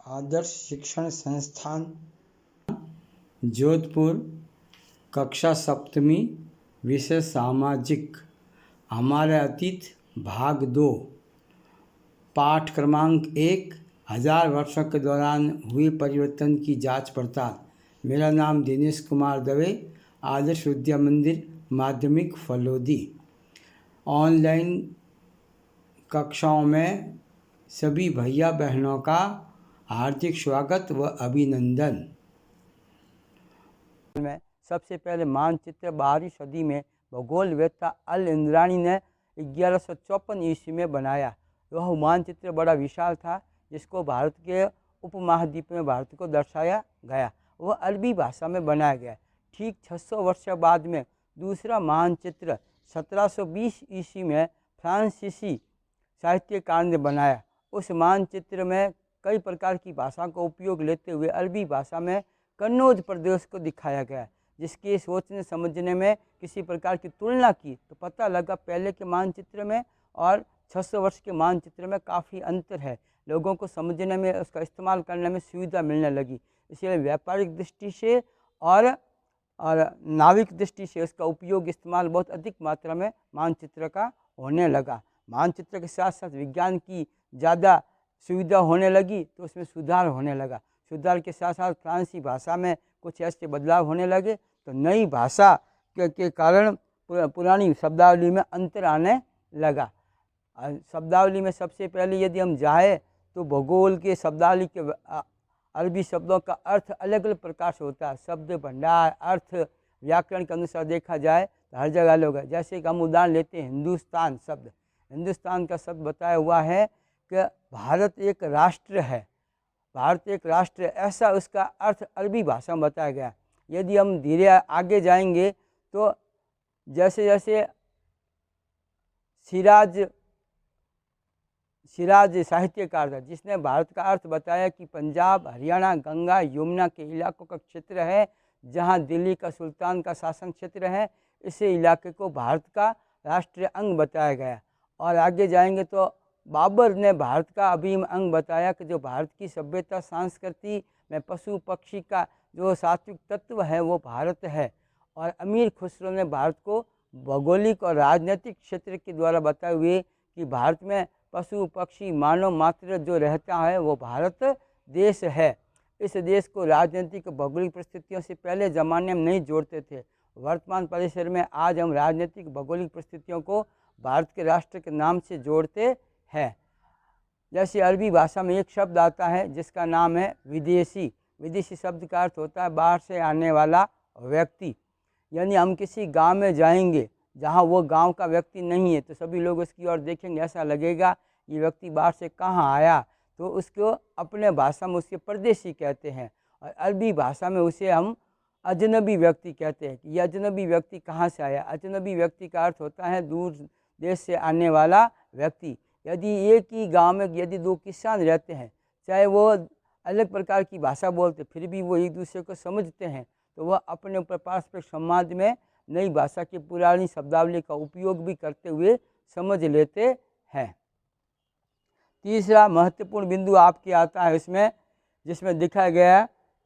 आदर्श शिक्षण संस्थान जोधपुर, कक्षा सप्तमी, विषय सामाजिक। हमारे अतीत भाग 2, पाठ क्रमांक 1, 1000 वर्षों के दौरान हुए परिवर्तन की जांच पड़ताल। मेरा नाम दिनेश कुमार दवे, आदर्श विद्या मंदिर माध्यमिक फलोदी। ऑनलाइन कक्षाओं में सभी भैया बहनों का हार्दिक स्वागत व अभिनंदन। में सबसे पहले मानचित्र 12वीं सदी में भूगोल वेत्ता अल इंद्राणी ने 1154 ईस्वी में बनाया। वह मानचित्र बड़ा विशाल था, जिसको भारत के उपमहाद्वीप में भारत को दर्शाया गया। वह अरबी भाषा में बनाया गया। ठीक 600 वर्ष बाद में दूसरा मानचित्र 1720 ईस्वी में फ्रांसीसी साहित्यकार ने बनाया। उस मानचित्र में कई प्रकार की भाषा का उपयोग लेते हुए अरबी भाषा में कन्नौज प्रदेश को दिखाया गया, जिसके सोचने समझने में किसी प्रकार की तुलना की तो पता लगा पहले के मानचित्र में और 600 वर्ष के मानचित्र में काफ़ी अंतर है। लोगों को समझने में, उसका इस्तेमाल करने में सुविधा मिलने लगी। इसलिए व्यापारिक दृष्टि से और नाविक दृष्टि से उसका उपयोग इस्तेमाल बहुत अधिक मात्रा में मानचित्र का होने लगा। मानचित्र के साथ साथ विज्ञान की ज़्यादा सुविधा होने लगी तो उसमें सुधार होने लगा। सुधार के साथ साथ फ्रांसीसी भाषा में कुछ ऐसे बदलाव होने लगे तो नई भाषा के कारण पुरानी शब्दावली में अंतर आने लगा। शब्दावली में सबसे पहले यदि हम जाए तो भूगोल के शब्दावली के अरबी शब्दों का अर्थ अलग अलग प्रकार से होता है। शब्द भंडार, अर्थ, व्याकरण के अनुसार देखा जाए तो हर जगह अलग है। जैसे कि हम उदाहरण लेते हैं हिंदुस्तान शब्द। हिंदुस्तान का शब्द बताया हुआ है कि भारत एक राष्ट्र है। भारत एक राष्ट्र है, ऐसा उसका अर्थ अरबी भाषा में बताया गया। यदि हम धीरे आगे जाएंगे तो जैसे जैसे सिराज साहित्यकार था, जिसने भारत का अर्थ बताया कि पंजाब, हरियाणा, गंगा यमुना के इलाकों का क्षेत्र है, जहां दिल्ली का सुल्तान का शासन क्षेत्र है। इसी इलाके को भारत का राष्ट्रीय अंग बताया गया। और आगे जाएंगे तो बाबर ने भारत का अभिन्न अंग बताया कि जो भारत की सभ्यता संस्कृति में पशु पक्षी का जो सात्विक तत्व है वो भारत है। और अमीर खुसरो ने भारत को भौगोलिक और राजनीतिक क्षेत्र के द्वारा बताए हुए कि भारत में पशु पक्षी मानव मात्र जो रहता है वो भारत देश है। इस देश को राजनीतिक भौगोलिक परिस्थितियों से पहले ज़माने में नहीं जोड़ते थे। वर्तमान परिसर में आज हम राजनीतिक भौगोलिक परिस्थितियों को भारत के राष्ट्र के नाम से जोड़ते हैं। जैसे अरबी भाषा में एक शब्द आता है जिसका नाम है विदेशी। विदेशी शब्द का अर्थ होता है बाहर से आने वाला व्यक्ति। यानी हम किसी गांव में जाएंगे जहां वो गांव का व्यक्ति नहीं है तो सभी लोग उसकी ओर देखेंगे, ऐसा लगेगा ये व्यक्ति बाहर से कहाँ आया, तो उसको अपने भाषा में उसके परदेशी कहते हैं। और अरबी भाषा में उसे हम अजनबी व्यक्ति कहते हैं कि ये अजनबी व्यक्ति कहाँ से आया। अजनबी व्यक्ति का अर्थ होता है दूर देश से आने वाला व्यक्ति। यदि एक ही गांव में यदि दो किसान रहते हैं, चाहे वो अलग प्रकार की भाषा बोलते फिर भी वो एक दूसरे को समझते हैं, तो वह अपने ऊपर पारस्परिक संवाद में नई भाषा की पुरानी शब्दावली का उपयोग भी करते हुए समझ लेते हैं। तीसरा महत्वपूर्ण बिंदु आपके आता है इसमें, जिसमें दिखाया गया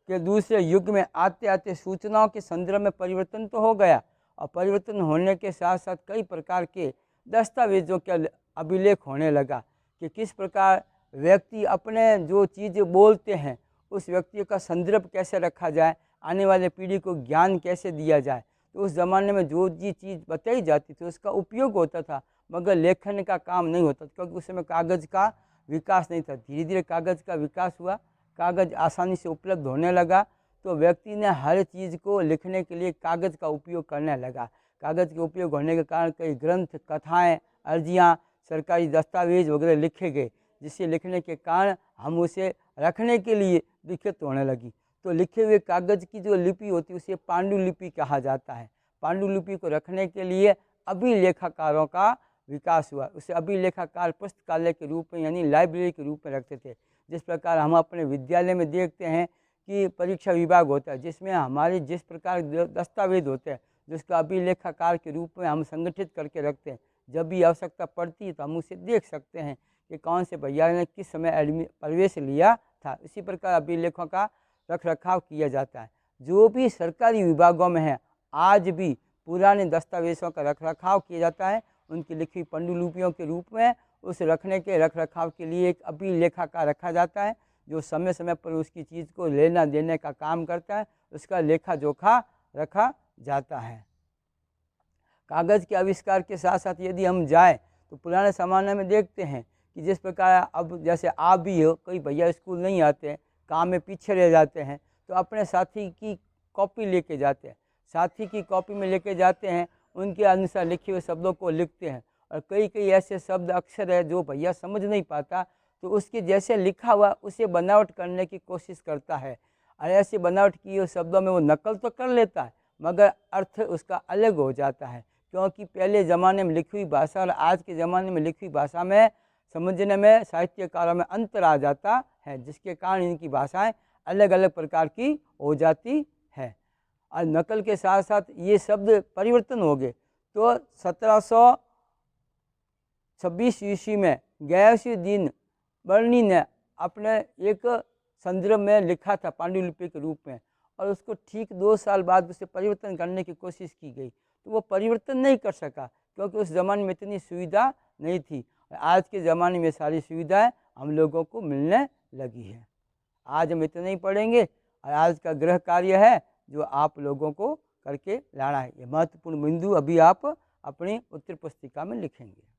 कि दूसरे युग में आते आते सूचनाओं के संदर्भ में परिवर्तन तो हो गया और परिवर्तन होने के साथ साथ कई प्रकार के दस्तावेजों के अभिलेख होने लगा कि किस प्रकार व्यक्ति अपने जो चीज़ बोलते हैं उस व्यक्ति का संदर्भ कैसे रखा जाए, आने वाले पीढ़ी को ज्ञान कैसे दिया जाए। तो उस ज़माने में जो जी चीज़ बताई जाती थी उसका उपयोग होता था, मगर लेखन का काम नहीं होता था, क्योंकि उस समय कागज़ का विकास नहीं था। धीरे धीरे कागज़ का विकास हुआ, कागज़ आसानी से उपलब्ध होने लगा, तो व्यक्ति ने हर चीज़ को लिखने के लिए कागज़ का उपयोग करने लगा। कागज़ के उपयोग होने के कारण कई ग्रंथ, कथाएँ, अर्जियाँ, सरकारी दस्तावेज वगैरह लिखे गए, जिससे लिखने के कारण हम उसे रखने के लिए दिक्कत होने लगी। तो लिखे हुए कागज़ की जो लिपि होती है उसे पांडुलिपि कहा जाता है। पांडुलिपि को रखने के लिए अभिलेखाकारों का विकास हुआ। उसे अभिलेखाकार पुस्तकालय के रूप में यानी लाइब्रेरी के रूप में रखते थे। जिस प्रकार हम अपने विद्यालय में देखते हैं कि परीक्षा विभाग होता है, जिसमें हमारे जिस प्रकार दस्तावेज होते हैं जिसका अभिलेखाकार के रूप में हम संगठित करके रखते हैं, जब भी आवश्यकता पड़ती है तो हम उसे देख सकते हैं कि कौन से भैया ने किस समय प्रवेश लिया था। इसी प्रकार अभिलेखों का रख रखाव किया जाता है। जो भी सरकारी विभागों में है आज भी पुराने दस्तावेज़ों का रख रखाव किया जाता है। उनकी लिखी पांडुलिपियों के रूप में उस रखने के रख रखाव के लिए एक अभिलेखाकार रखा जाता है, जो समय समय पर उसकी चीज़ को लेना देने का काम करता है। उसका लेखा जोखा रखा जाता है। कागज़ के आविष्कार के साथ साथ यदि हम जाएँ तो पुराने ज़माने में देखते हैं कि जिस प्रकार अब जैसे आप भी हो, कई भैया स्कूल नहीं आते हैं, काम में पीछे रह जाते हैं, तो अपने साथी की कॉपी लेके जाते हैं। साथी की कॉपी में लेके जाते हैं, उनके अनुसार लिखे हुए शब्दों को लिखते हैं। और कई कई ऐसे शब्द अक्षर है जो भैया समझ नहीं पाता, तो उसके जैसे लिखा हुआ उसे बनावट करने की कोशिश करता है। और ऐसे बनावट किए हुए शब्दों में वो नकल तो कर लेता है, मगर अर्थ उसका अलग हो जाता है। क्योंकि पहले ज़माने में लिखी हुई भाषा और आज के ज़माने में लिखी हुई भाषा में समझने में साहित्यकारों में अंतर आ जाता है, जिसके कारण इनकी भाषाएं अलग अलग प्रकार की हो जाती है। और नकल के साथ साथ ये शब्द परिवर्तन हो गए। तो 1726 ईस्वी में गयासुद्दीन बर्नी ने अपने एक संदर्भ में लिखा था पांडुलिपि के रूप में, और उसको ठीक 2 साल बाद उसे परिवर्तन करने की कोशिश की गई, तो वो परिवर्तन नहीं कर सका क्योंकि उस ज़माने में इतनी सुविधा नहीं थी। आज के ज़माने में सारी सुविधाएं हम लोगों को मिलने लगी है। आज हम इतना ही पढ़ेंगे और आज का गृह कार्य है जो आप लोगों को करके लाना है। ये महत्वपूर्ण बिंदु अभी आप अपनी उत्तर पुस्तिका में लिखेंगे।